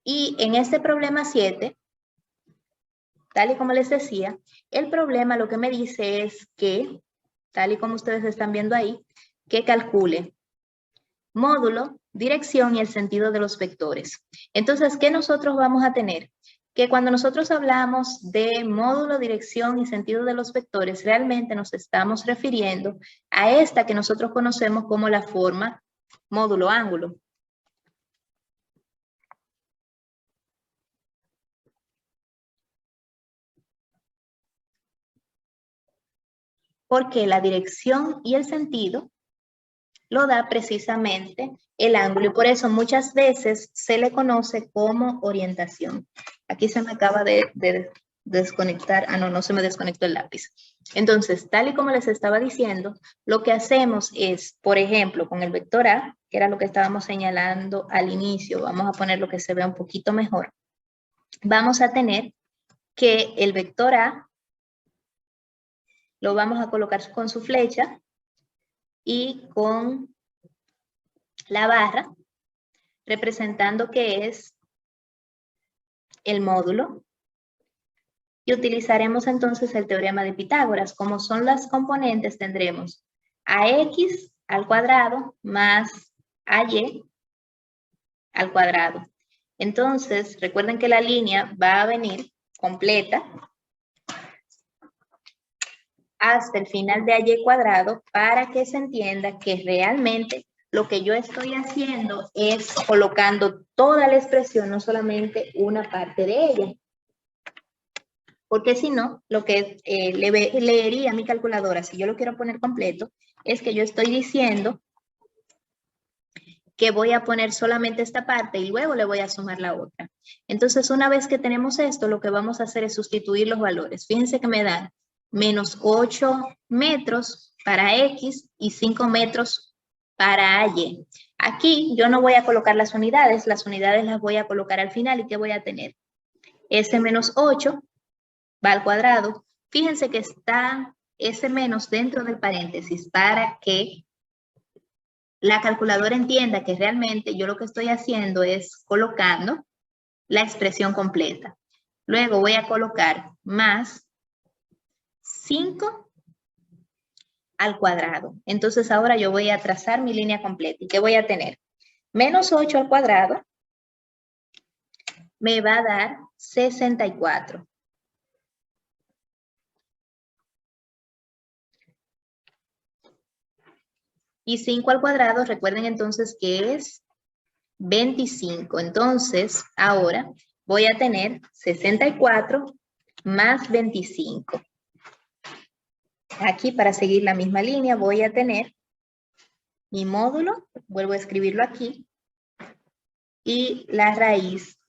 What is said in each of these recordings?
Y en este problema 7, tal y como les decía, el problema lo que me dice es que, tal y como ustedes están viendo ahí, que calcule módulo, dirección y el sentido de los vectores. Entonces, ¿qué nosotros vamos a tener? Que cuando nosotros hablamos de módulo, dirección y sentido de los vectores, realmente nos estamos refiriendo a esta que nosotros conocemos como la forma módulo-ángulo. Porque la dirección y el sentido lo da precisamente el ángulo y por eso muchas veces se le conoce como orientación. Aquí se me acaba de desconectar, no se me desconectó el lápiz. Entonces, tal y como les estaba diciendo, lo que hacemos es, por ejemplo, con el vector A, que era lo que estábamos señalando al inicio, vamos a poner lo que se vea un poquito mejor, vamos a tener que el vector A lo vamos a colocar con su flecha y con la barra, representando que es el módulo. Y utilizaremos entonces el teorema de Pitágoras. Como son las componentes, tendremos ax al cuadrado más ay al cuadrado. Entonces, recuerden que la línea va a venir completa hasta el final de y cuadrado para que se entienda que realmente lo que yo estoy haciendo es colocando toda la expresión, no solamente una parte de ella. Porque si no, lo que leería mi calculadora, si yo lo quiero poner completo, es que yo estoy diciendo que voy a poner solamente esta parte y luego le voy a sumar la otra. Entonces, una vez que tenemos esto, lo que vamos a hacer es sustituir los valores. Fíjense que me dan menos 8 metros para X y 5 metros para Y. Aquí yo no voy a colocar las unidades las voy a colocar al final. ¿Y qué voy a tener? S menos 8 va al cuadrado. Fíjense que está ese menos dentro del paréntesis para que la calculadora entienda que realmente yo lo que estoy haciendo es colocando la expresión completa. Luego voy a colocar más 5 al cuadrado. Entonces ahora yo voy a trazar mi línea completa. ¿Y qué voy a tener? Menos 8 al cuadrado me va a dar 64. Y 5 al cuadrado, recuerden entonces que es 25. Entonces, ahora voy a tener 64 más 25. Aquí, para seguir la misma línea, voy a tener mi módulo, vuelvo a escribirlo aquí, y la raíz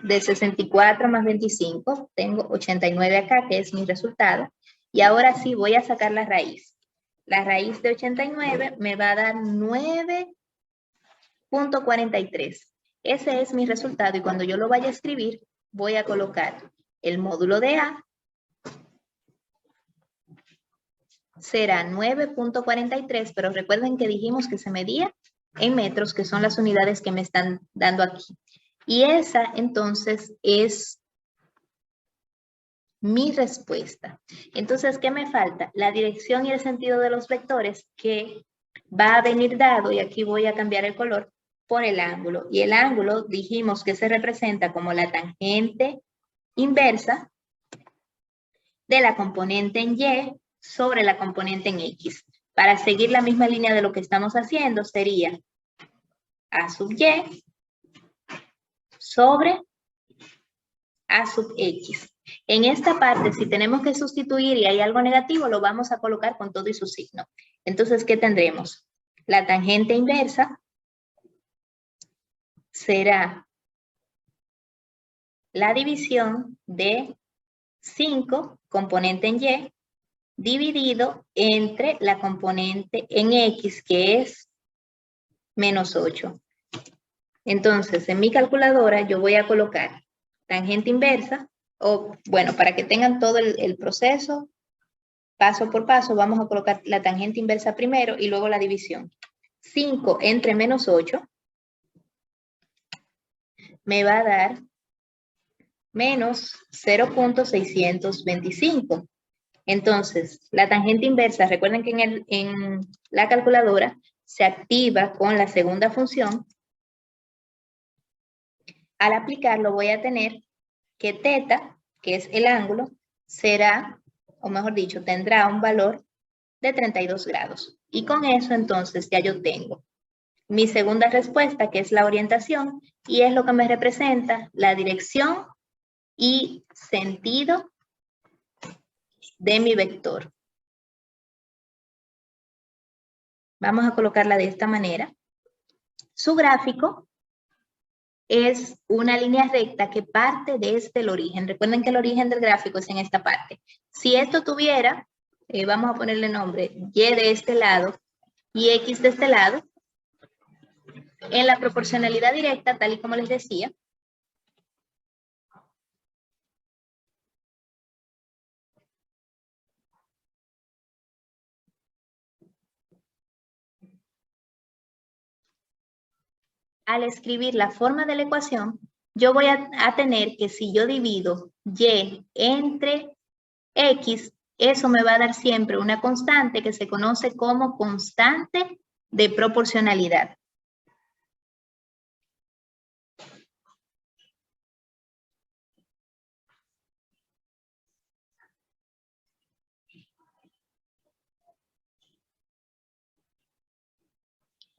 de 64 más 25, tengo 89 acá, que es mi resultado, y ahora sí voy a sacar la raíz. La raíz de 89 me va a dar 9.43. Ese es mi resultado y cuando yo lo vaya a escribir, voy a colocar el módulo de A, será 9.43, pero recuerden que dijimos que se medía en metros, que son las unidades que me están dando aquí. Y esa entonces es mi respuesta. Entonces, ¿qué me falta? La dirección y el sentido de los vectores, que va a venir dado, y aquí voy a cambiar el color, por el ángulo. Y el ángulo dijimos que se representa como la tangente inversa de la componente en Y sobre la componente en X. Para seguir la misma línea de lo que estamos haciendo, sería A sub Y sobre A sub X. En esta parte, si tenemos que sustituir y hay algo negativo, lo vamos a colocar con todo y su signo. Entonces, ¿qué tendremos? La tangente inversa será la división de 5, componente en Y, dividido entre la componente en X, que es menos 8. Entonces, en mi calculadora yo voy a colocar tangente inversa, o bueno, para que tengan todo el proceso, paso por paso, vamos a colocar la tangente inversa primero y luego la división. 5 entre menos 8 me va a dar menos 0.625. Entonces, la tangente inversa, recuerden que en la calculadora se activa con la segunda función. Al aplicarlo voy a tener que θ, que es el ángulo, será, o mejor dicho, tendrá un valor de 32 grados. Y con eso entonces ya yo tengo mi segunda respuesta, que es la orientación, y es lo que me representa la dirección y sentido de mi vector. Vamos a colocarla de esta manera. Su gráfico es una línea recta que parte desde el origen. Recuerden que el origen del gráfico es en esta parte. Si esto tuviera, vamos a ponerle nombre, Y de este lado y X de este lado, en la proporcionalidad directa, tal y como les decía, al escribir la forma de la ecuación, yo voy a tener que si yo divido Y entre X, eso me va a dar siempre una constante que se conoce como constante de proporcionalidad.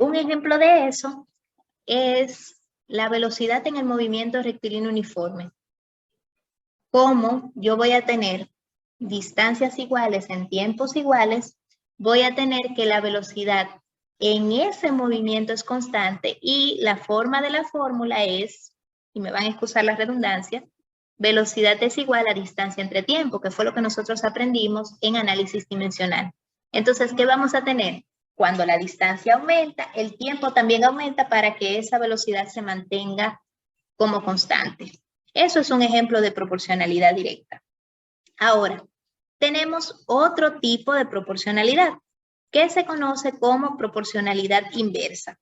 Un ejemplo de eso es la velocidad en el movimiento rectilíneo uniforme. Como yo voy a tener distancias iguales en tiempos iguales, voy a tener que la velocidad en ese movimiento es constante y la forma de la fórmula es, y me van a excusar la redundancia, velocidad es igual a distancia entre tiempo, que fue lo que nosotros aprendimos en análisis dimensional. Entonces, ¿qué vamos a tener? Cuando la distancia aumenta, el tiempo también aumenta para que esa velocidad se mantenga como constante. Eso es un ejemplo de proporcionalidad directa. Ahora, tenemos otro tipo de proporcionalidad que se conoce como proporcionalidad inversa.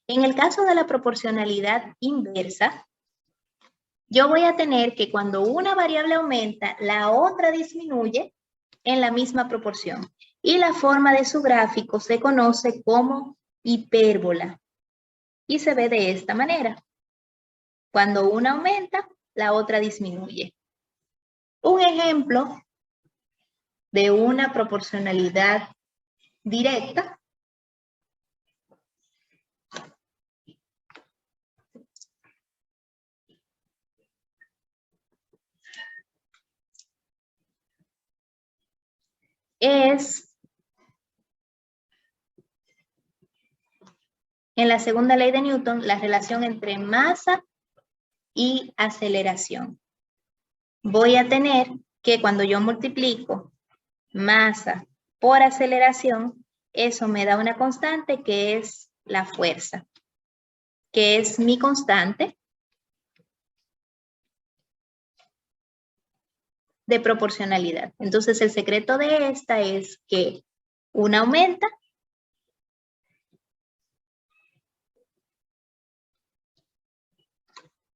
En el caso de la proporcionalidad inversa, yo voy a tener que cuando una variable aumenta, la otra disminuye en la misma proporción. Y la forma de su gráfico se conoce como hipérbola. Y se ve de esta manera. Cuando una aumenta, la otra disminuye. Un ejemplo de una proporcionalidad directa es en la segunda ley de Newton la relación entre masa y aceleración. Voy a tener que cuando yo multiplico masa por aceleración, eso me da una constante que es la fuerza, que es mi constante de proporcionalidad. Entonces, el secreto de esta es que una aumenta,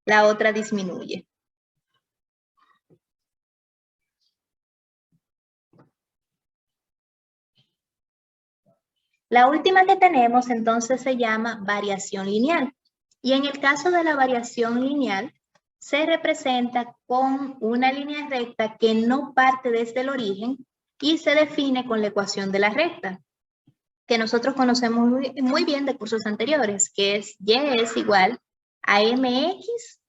la otra disminuye. La última que tenemos entonces se llama variación lineal. Y en el caso de la variación lineal, se representa con una línea recta que no parte desde el origen y se define con la ecuación de la recta, que nosotros conocemos muy bien de cursos anteriores, que es Y es igual a mx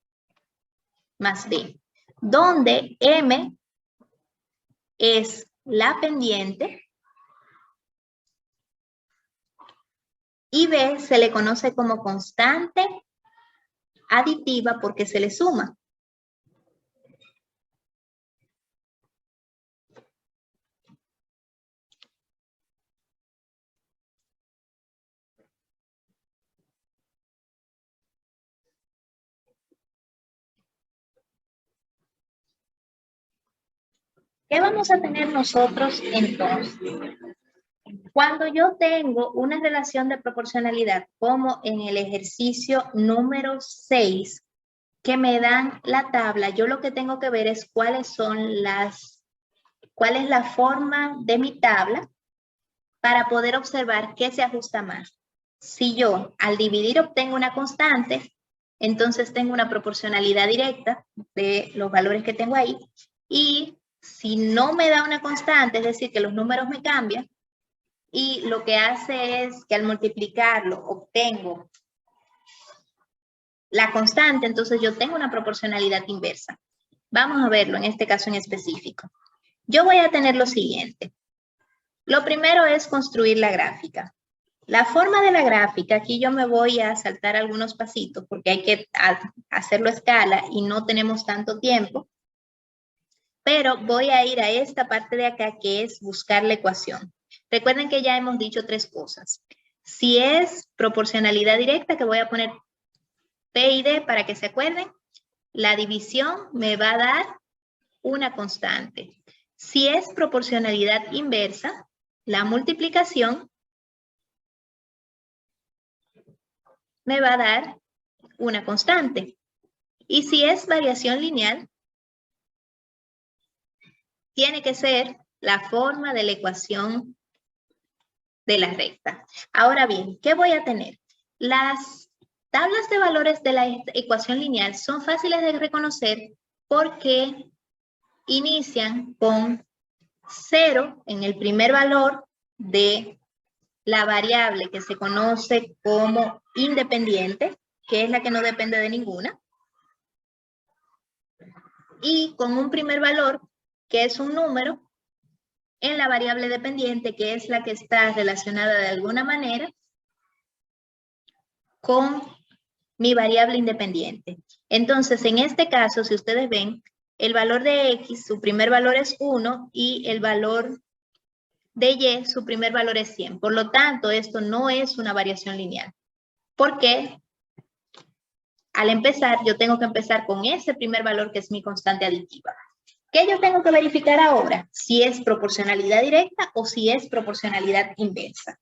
más b, donde m es la pendiente y b se le conoce como constante aditiva porque se le suma. ¿Qué vamos a tener nosotros entonces? Cuando yo tengo una relación de proporcionalidad, como en el ejercicio número 6, que me dan la tabla, yo lo que tengo que ver es cuál es la forma de mi tabla para poder observar qué se ajusta más. Si yo al dividir obtengo una constante, entonces tengo una proporcionalidad directa de los valores que tengo ahí. Y si no me da una constante, es decir, que los números me cambian, y lo que hace es que al multiplicarlo obtengo la constante, entonces yo tengo una proporcionalidad inversa. Vamos a verlo en este caso en específico. Yo voy a tener lo siguiente. Lo primero es construir la gráfica. La forma de la gráfica, aquí yo me voy a saltar algunos pasitos porque hay que hacerlo a escala y no tenemos tanto tiempo. Pero voy a ir a esta parte de acá que es buscar la ecuación. Recuerden que ya hemos dicho 3 cosas. Si es proporcionalidad directa, que voy a poner P y D para que se acuerden, la división me va a dar una constante. Si es proporcionalidad inversa, la multiplicación me va a dar una constante. Y si es variación lineal, tiene que ser la forma de la ecuación de la recta. Ahora bien, ¿qué voy a tener? Las tablas de valores de la ecuación lineal son fáciles de reconocer porque inician con 0 en el primer valor de la variable que se conoce como independiente, que es la que no depende de ninguna, y con un primer valor que es un número en la variable dependiente, que es la que está relacionada de alguna manera con mi variable independiente. Entonces, en este caso, si ustedes ven, el valor de X, su primer valor es 1 y el valor de Y, su primer valor es 100. Por lo tanto, esto no es una variación lineal. Porque al empezar, yo tengo que empezar con ese primer valor que es mi constante aditiva. ¿Qué yo tengo que verificar ahora? Si es proporcionalidad directa o si es proporcionalidad inversa.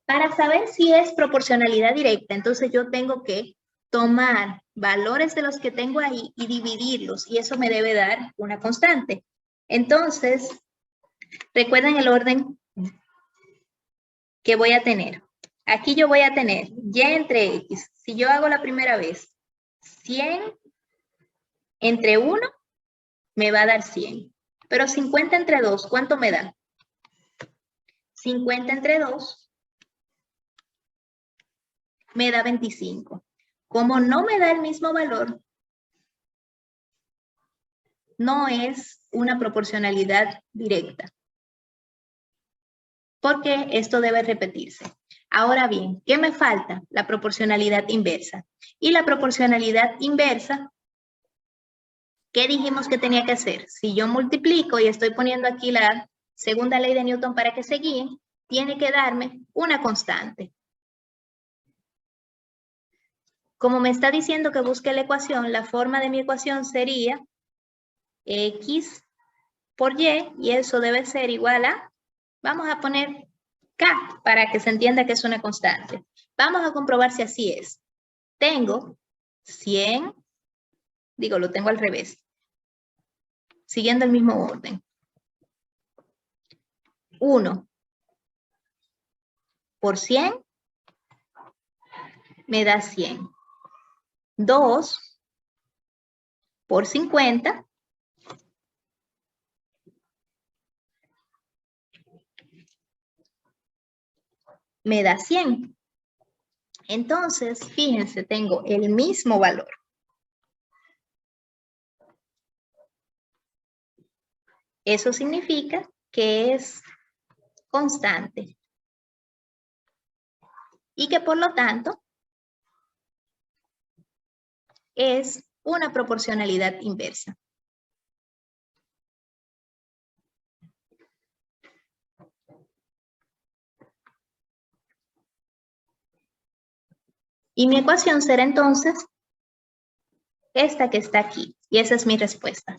Para saber si es proporcionalidad directa, entonces yo tengo que tomar valores de los que tengo ahí y dividirlos, y eso me debe dar una constante. Entonces, recuerden el orden que voy a tener. Aquí yo voy a tener Y entre X. Si yo hago la primera vez 100 entre 1, me va a dar 100. Pero 50 entre 2, ¿cuánto me da? 50 entre 2 me da 25. Como no me da el mismo valor, no es una proporcionalidad directa. Porque esto debe repetirse. Ahora bien, ¿qué me falta? La proporcionalidad inversa. Y la proporcionalidad inversa, ¿qué dijimos que tenía que hacer? Si yo multiplico y estoy poniendo aquí la segunda ley de Newton para que se guíen, tiene que darme una constante. Como me está diciendo que busque la ecuación, la forma de mi ecuación sería X por y eso debe ser igual a, vamos a poner K para que se entienda que es una constante. Vamos a comprobar si así es. Tengo 100, lo tengo al revés, siguiendo el mismo orden. 1 por 100 me da 100. 2 por 50 me da 100. Entonces, fíjense, tengo el mismo valor. Eso significa que es constante. Y que por lo tanto es una proporcionalidad inversa. Y mi ecuación será entonces esta que está aquí. Y esa es mi respuesta.